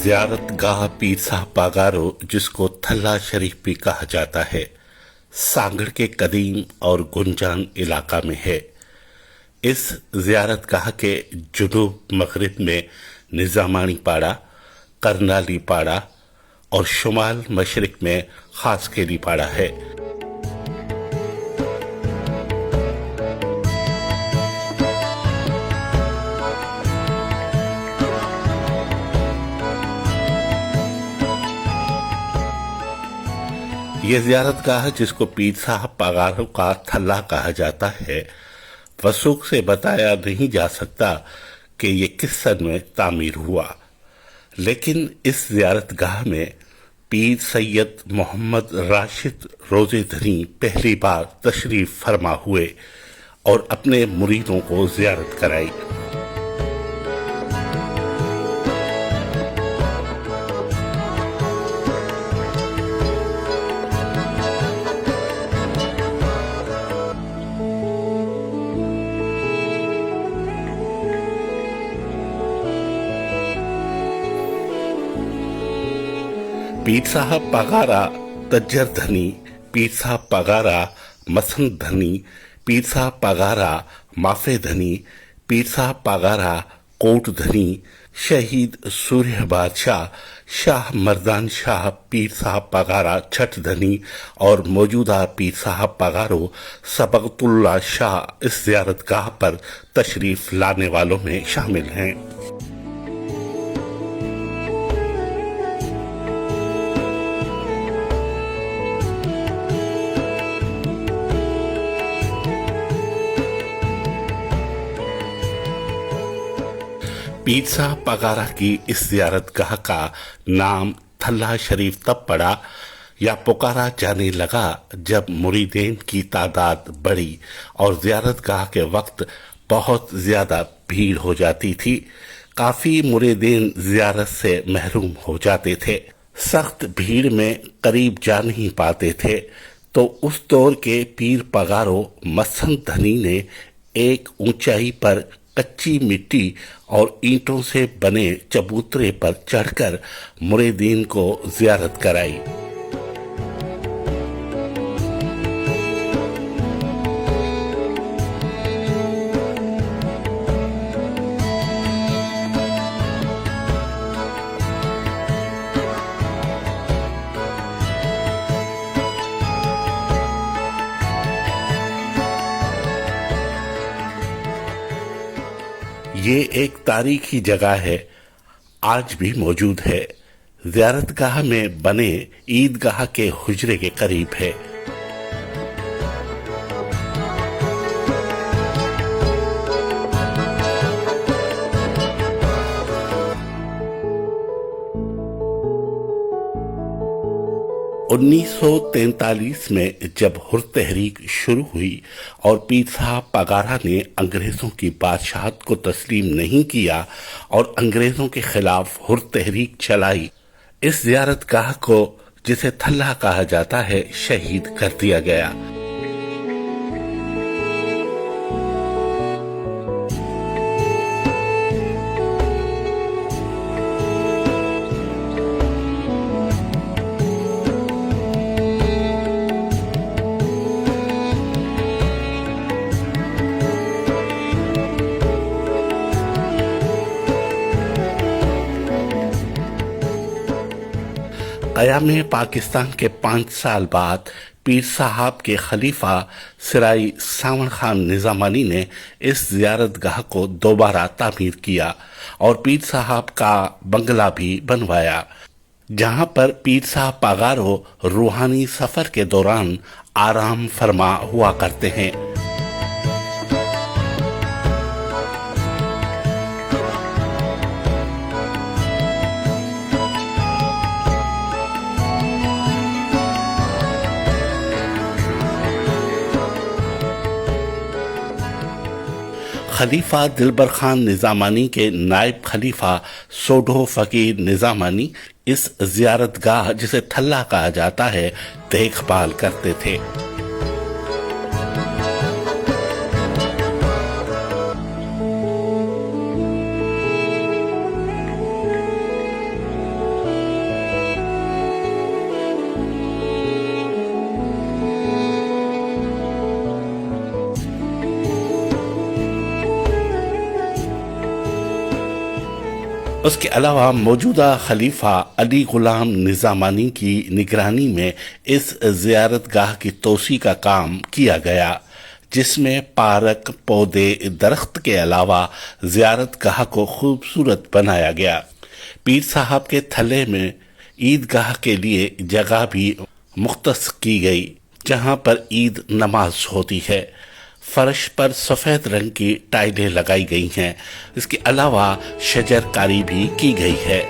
ज़ियारत गाह पीर साहब पागारो, जिसको थल्ला शरीफ भी कहा जाता है, सांगड़ के कदीम और गुंजान इलाका में है। इस ज़ियारत गाह के जुनूब मगरिब में निज़ामानी पाड़ा, करनाली पाड़ा और शुमाल मशरिक में खासकेली पाड़ा है। ये ज़ियारत गाह, जिसको पीर साहब पागारो का थल्ला कहा जाता है, वसूख से बताया नहीं जा सकता कि ये किस सन में तामीर हुआ, लेकिन इस ज़ियारत गाह में पीर सैयद मोहम्मद राशिद रोज़े धनी पहली बार तशरीफ फरमा हुए और अपने मुरीदों को ज़ियारत कराई। पीर साहब पागारा तज्जर धनी, पीर साहब पागारा मसंद धनी, पीर साहब पागारा माफे धनी, पीर साहब पागारा कोट धनी, शहीद सूर्य बादशाह शाह मर्दान शाह पीर साहब पागारा छठ धनी और मौजूदा पीर साहब पागारो सबकतुल्ला शाह इस ज़ियारत गाह पर तशरीफ लाने वालों में शामिल हैं। पीर साहब पागारा की इस ज़ियारत गाह का नाम थल्ला शरीफ तब पड़ा या पुकारा जाने लगा जब मुरीदेन की तादाद बढ़ी और ज़ियारत गाह के वक्त बहुत ज़्यादा भीड़ हो जाती थी। काफ़ी मुरीदेन ज़ियारत से महरूम हो जाते थे, सख्त भीड़ में करीब जा नहीं पाते थे। तो उस दौर के पीर पागारो मसंद धनी ने एक ऊंचाई पर कच्ची मिट्टी और ईंटों से बने चबूतरे पर चढ़कर मुरीदीन को ज़ियारत कराई। ये एक तारीखी जगह है, आज भी मौजूद है। ज़ियारत गाह में बने ईदगाह के हुजरे के करीब है। उन्नीस सौ 43 में जब हुर तहरीक शुरू हुई और पीर साहब पागारा ने अंग्रेज़ों की बादशाहत को तस्लीम नहीं किया और अंग्रेज़ों के खिलाफ हुर तहरीक चलाई, इस ज़ियारत गाह को, जिसे थल्ला कहा जाता है, शहीद कर दिया गया। क़याम पाकिस्तान के 5 साल बाद पीर साहब के खलीफा सिराई सावन खान निज़ामानी ने इस ज़ियारत गाह को दोबारा तामीर किया और पीर साहब का बंगला भी बनवाया, जहां पर पीर साहब पागारो रूहानी सफ़र के दौरान आराम फरमा हुआ करते हैं। खलीफा दिलबर खान निज़ामानी के नायब खलीफा सोढो फ़कीर निज़ामानी इस ज़ियारत गाह, जिसे थल्ला कहा जाता है, देखभाल करते थे। اس کے علاوہ موجودہ خلیفہ علی غلام نظامانی کی نگرانی میں اس زیارت گاہ کی توسیع کا کام کیا گیا، جس میں پارک، پودے، درخت کے علاوہ زیارت گاہ کو خوبصورت بنایا گیا۔ پیر صاحب کے تھلے میں عیدگاہ کے لیے جگہ بھی مختص کی گئی، جہاں پر عید نماز ہوتی ہے۔ فرش پر سفید رنگ کی ٹائلیں لگائی گئی ہیں، اس کے علاوہ شجر کاری بھی کی گئی ہے۔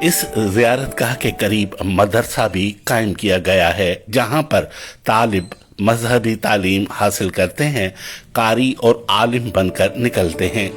اس زیارت گاہ کے قریب مدرسہ بھی قائم کیا گیا ہے، جہاں پر طالب مذہبی تعلیم حاصل کرتے ہیں، قاری اور عالم بن کر نکلتے ہیں۔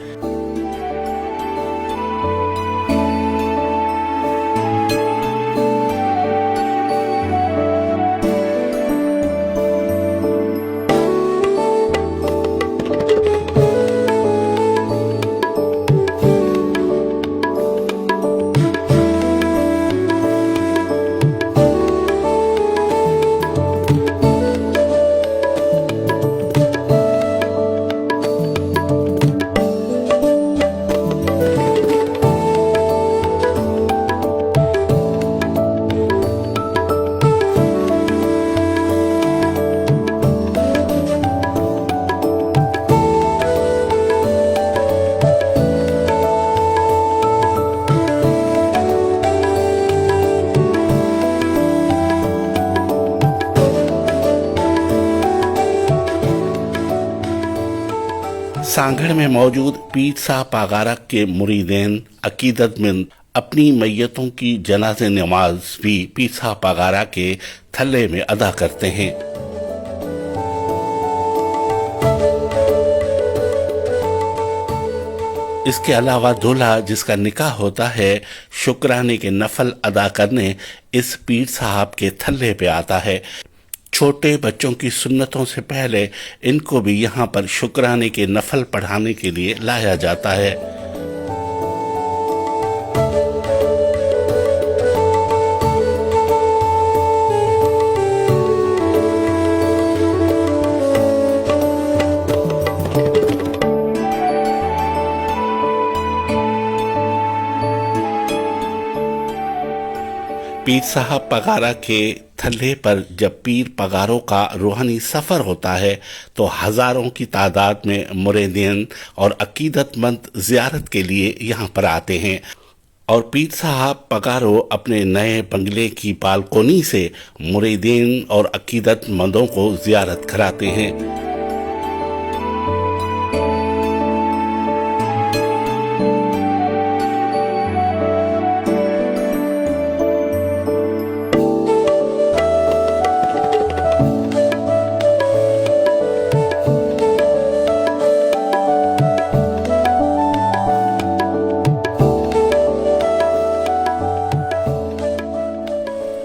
سانگھڑ میں موجود پیر صاحب پاگارا کے مریدین عقیدت مند اپنی میتوں کی جنازہ نماز بھی پیر صاحب پاگارا کے تھلے میں ادا کرتے ہیں۔ اس کے علاوہ دولہا جس کا نکاح ہوتا ہے، شکرانے کے نفل ادا کرنے اس پیر صاحب کے تھلے پہ آتا ہے۔ چھوٹے بچوں کی سنتوں سے پہلے ان کو بھی یہاں پر شکرانے کے نفل پڑھانے کے لیے لایا جاتا ہے۔ پیر صاحب پگارا کے تھلے پر جب پیر پگاروں کا روحانی سفر ہوتا ہے تو ہزاروں کی تعداد میں مریدین اور عقیدت مند زیارت کے لیے یہاں پر آتے ہیں، اور پیر صاحب پگارو اپنے نئے بنگلے کی بالکونی سے مریدین اور عقیدت مندوں کو زیارت کراتے ہیں۔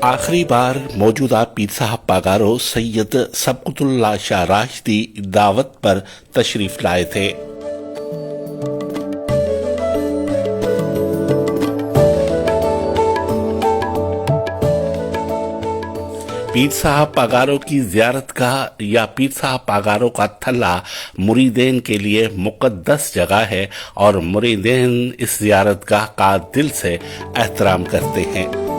آخری بار موجودہ پیر صاحب پاگارو سید سبقت اللہ شاہ راشدی دعوت پر تشریف لائے تھے۔ پیر صاحب پاگاروں کی زیارت گاہ یا پیر صاحب پاگاروں کا تھلہ مریدین کے لیے مقدس جگہ ہے اور مریدین اس زیارت گاہ کا دل سے احترام کرتے ہیں۔